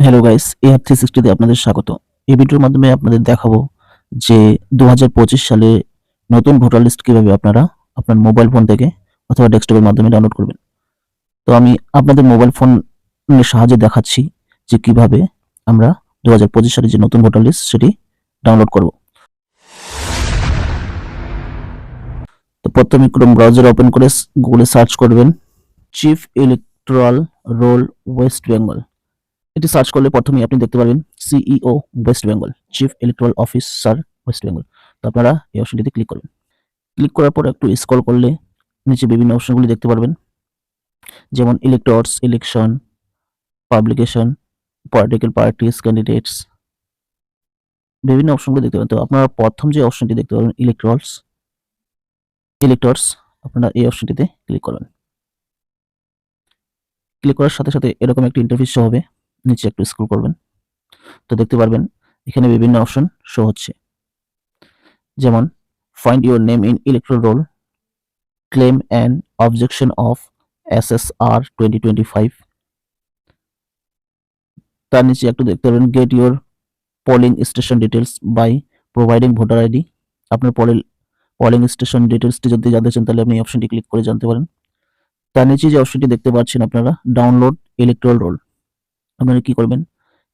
Hello guys, AR360 তে আপনাদের স্বাগত। এই ভিডিওর মাধ্যমে আপনাদের দেখাবো যে ২০২৫ সালে নতুন ভোটার লিস্ট কিভাবে আপনারা আপনার মোবাইল ফোন থেকে অথবা ডেস্কটপের মাধ্যমে ডাউনলোড করবেন। তো আমি আপনাদের মোবাইল ফোনের সাহায্যে দেখাচ্ছি যে কিভাবে আমরা ২০২৫ সালে যে নতুন ভোটার লিস্ট সেটি ডাউনলোড করব। তো প্রথমে ক্রোম ব্রাউজার ওপেন করে গুগলে সার্চ করবেন chief electoral role West Bengal. এটি সার্চ করলে প্রথমেই আপনি দেখতে পারবেন CEO West Bengal, chief electoral officer West Bengal. তো আপনারা এই অপশনটিতে ক্লিক করবেন। ক্লিক করার পর একটু স্ক্রল করলে নিচে বিভিন্ন অপশনগুলি দেখতে পারবেন, যেমন electors, election, publication, political parties, candidates, বিভিন্ন অপশনগুলো দেখতে পাবেন। তো আপনারা প্রথম যে অপশনটি দেখতে পাবেন ইলেক্টর্স, আপনারা এই অপশনটিতে ক্লিক করবেন। ক্লিক করার সাথে সাথে এরকম একটি ইন্টারফেস শো হবে। নিচে একটু স্ক্রল করবেন, তো দেখতে পারবেন এখানে বিভিন্ন অপশন শো হচ্ছে, যেমন find your name in electoral roll, claim and objection of SSR 2025। তার নিচে একটু দেখতে পাবেন get your polling station details by providing voter ID. আপনার পোলিং স্টেশন ডিটেলসটি যদি জানতে চান তাহলে আপনি এই অপশনটি ক্লিক করে জানতে পারেন। তার নিচে যে অপশনটি দেখতে পাচ্ছেন আপনারা ডাউনলোড ইলেকট্রাল রোল, আপনারা কি করবেন,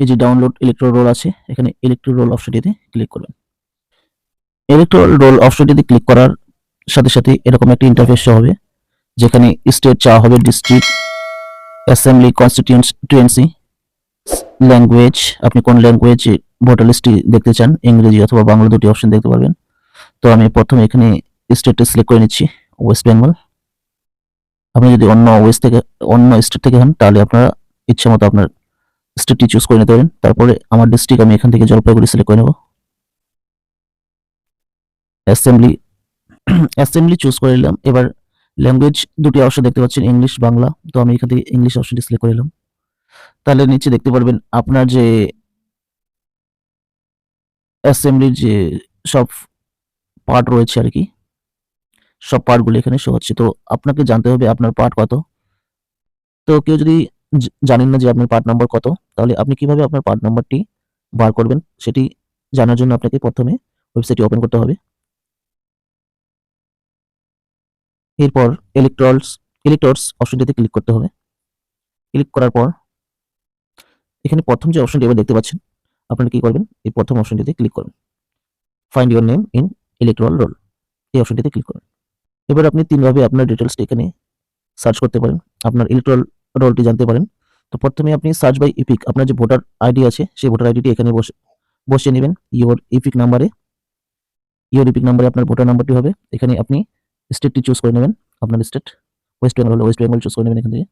এই যে ডাউনলোড ইলেকট্রাল রোল আছে এখানে ইলেকট্রাল রোল অপশনটিতে ক্লিক করবেন। ইলেকট্রাল রোল অপশনটিতে ক্লিক করার সাথে সাথে এরকম একটা ইন্টারফেস শো হবে, যেখানে স্টেট চাওয়া হবে, ডিস্ট্রিক্ট, অ্যাসেম্বলি, কনস্টিটিউয়েন্সি, ল্যাঙ্গুয়েজ, আপনি কোন ল্যাঙ্গুয়েজে ভোটার লিস্টটি দেখতে চান, ইংরেজি অথবা বাংলা দুটি অপশন দেখতে পারবেন। তো আমি প্রথমে এখানে স্টেটটা সিলেক্ট করে নিচ্ছি, ওয়েস্ট বেঙ্গল। আপনি যদি অন্য স্টেট থেকে হন তাহলে আপনারা ইচ্ছা মতো আপনার স্টেটটি চুজ করে নিতে পারেন। তারপরে আমার ডিস্ট্রিক্ট আমি এখান থেকে জলপাইগুড়ি সিলেক্ট করে নেব। অ্যাসেম্বলি অ্যাসেম্বলি চুজ করে নিলাম। এবার ল্যাঙ্গুয়েজ দুটি অপশন দেখতে পাচ্ছেন, ইংলিশ, বাংলা। তো আমি এখান থেকে ইংলিশ অপশনটি সিলেক্ট করে নিলাম। তাহলে নিচে দেখতে পারবেন আপনার যে অ্যাসেম্বলির যে সব পার্ট রয়েছে আর কি, সব পার্টগুলো এখানে শো হচ্ছে। তো আপনাকে জানতে হবে আপনার পার্ট কত। তো কেউ যদি জানেন না যে আপনার পার্ট নাম্বার কত, তাহলে আপনি কিভাবে আপনার পার্ট নাম্বারটি বার করবেন সেটি জানার জন্য আপনাকে প্রথমে ওয়েবসাইটটি ওপেন করতে হবে। এরপর ইলেক্টর্স অপশনটিতে ক্লিক করতে হবে। ক্লিক করার পর এখানে প্রথম যে অপশনটি এবার দেখতে পাচ্ছেন, আপনারা কি করবেন, এই প্রথম অপশনটিতে ক্লিক করুন, find your name in electoral role, এই অপশনটিতে ক্লিক করুন। এবার আপনি তিনভাবে আপনার ডিটেলসটি এখানে সার্চ করতে পারেন, আপনার ইলেকট্রাল রোলটি জানতে পারেন। তো প্রথমে আপনি সার্চ বাই ইপিক, আপনার যে ভোটার আইডি আছে সেই ভোটার আইডিটি এখানে বসিয়ে নেবেন। ইউর ইপিক নাম্বারে আপনার ভোটার নাম্বারটি হবে। এখানে আপনি স্টেটটি চুজ করে নেবেন, আপনার স্টেট ওয়েস্ট বেঙ্গল হলে ওয়েস্ট বেঙ্গল চুজ করে নেবেন এখান থেকে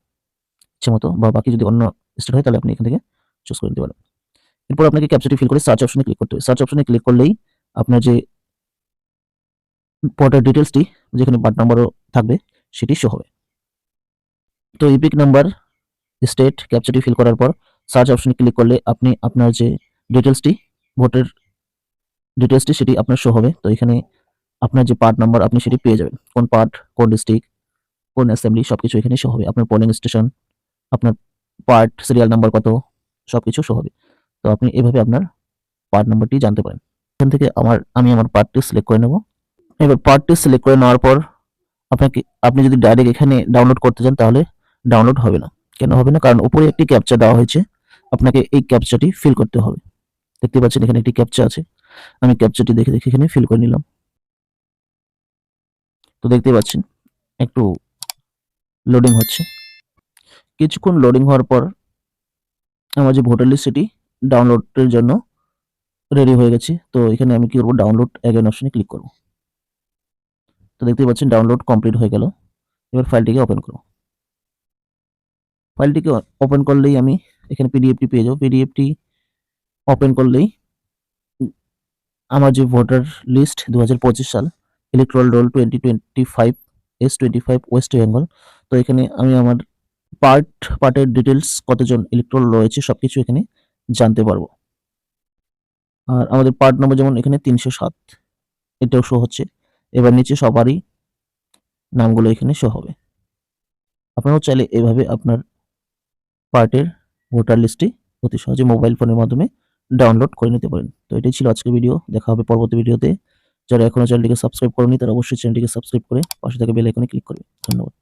ইচ্ছে মতো, বা বাকি যদি অন্য স্টেট হয় তাহলে আপনি এখান থেকে চুজ করে নিতে পারেন। এরপর আপনাকে ক্যাপচাটি ফিল করে সার্চ অপশনে ক্লিক করতে হবে। সার্চ অপশনে ক্লিক করলেই আপনার যে ভোটার ডিটেলসটি, যেখানে পার্ট নাম্বারও থাকবে, সেটি শো হবে। তো ইপিক নাম্বার, স্টেট, ক্যাপচাটি ফিল করার পর সার্চ অপশনে ক্লিক করলে আপনি আপনার যে ডিটেলসটি, ভোটার ডিটেলসটি, সেটি আপনার শো হবে। তো এখানে আপনার যে পার্ট নাম্বার আপনি সেটি পেয়ে যাবেন, কোন পার্ট, কোন ডিস্ট্রিক্ট, কোন অ্যাসেম্বলি, সবকিছু এখানে শো হবে। আপনার পোলিং স্টেশন, আপনার পার্ট, সিরিয়াল নাম্বার কত, সবকিছু শো হবে। তো আপনি এভাবে আপনার পার্ট নাম্বারটি জানতে পারেন। এখান থেকে আমি আমার পার্টটি সিলেক্ট করে নেব। এবার পার্টটি সিলেক্ট করে নেওয়ার পর আপনি যদি ডাইরেক্ট এখানে ডাউনলোড করতে চান তাহলে ডাউনলোড হবে না। কেন হবে না? কারণ উপরে একটি ক্যাপচা দেওয়া হয়েছে, আপনাকে এই ক্যাপচাটি ফিল করতে হবে। দেখতে পাচ্ছেন এখানে একটি ক্যাপচা আছে, আমি ক্যাপচাটি দেখে দেখে এখানে ফিল করে নিলাম। তো দেখতে পাচ্ছেন একটু লোডিং হচ্ছে। কিছুক্ষণ লোডিং হওয়ার পর আমার যে ভোটার লিস্ট সেটি ডাউনলোডের জন্য রেডি হয়ে গেছে। তো এখানে আমি কি করব, ডাউনলোড অ্যাগেইন অপশনে ক্লিক করব। তো দেখতে পাচ্ছেন ডাউনলোড কমপ্লিট হয়ে গেল। এবার ফাইলটিকে ওপেন করব। ফাইলটিকে ওপেন করলেই আমি এখানে পিডিএফটি পেয়ে যাব। পিডিএফটি ওপেন করলেই আমার যে ভোটার লিস্ট 2025 সাল electoral roll 2025 S25 West Bengal, তো এখানে আমি আমার পার্টের ডিটেলস, কতজন ইলেকট্রাল রয়েছে সবকিছু এখানে জানতে পারবো। আর আমাদের পার্ট নম্বর যেমন এখানে 307, এটাও শো হচ্ছে। এবার নিচে সবারই নামগুলো এখানে শো হবে। আপনারাও চাইলে এভাবে আপনার পার্টের ভোটার লিস্টটি অতি সহজে মোবাইল ফোনের মাধ্যমে ডাউনলোড করে নিতে পারেন। তো এটাই ছিল আজকের ভিডিও। দেখা হবে পরবর্তী ভিডিওতে। যারা এখনো চ্যানেলটিকে সাবস্ক্রাইব করেনি তারা অবশ্যই চ্যানেলটিকে সাবস্ক্রাইব করে পাশে থাকা বেল আইকনে ক্লিক করবে। ধন্যবাদ।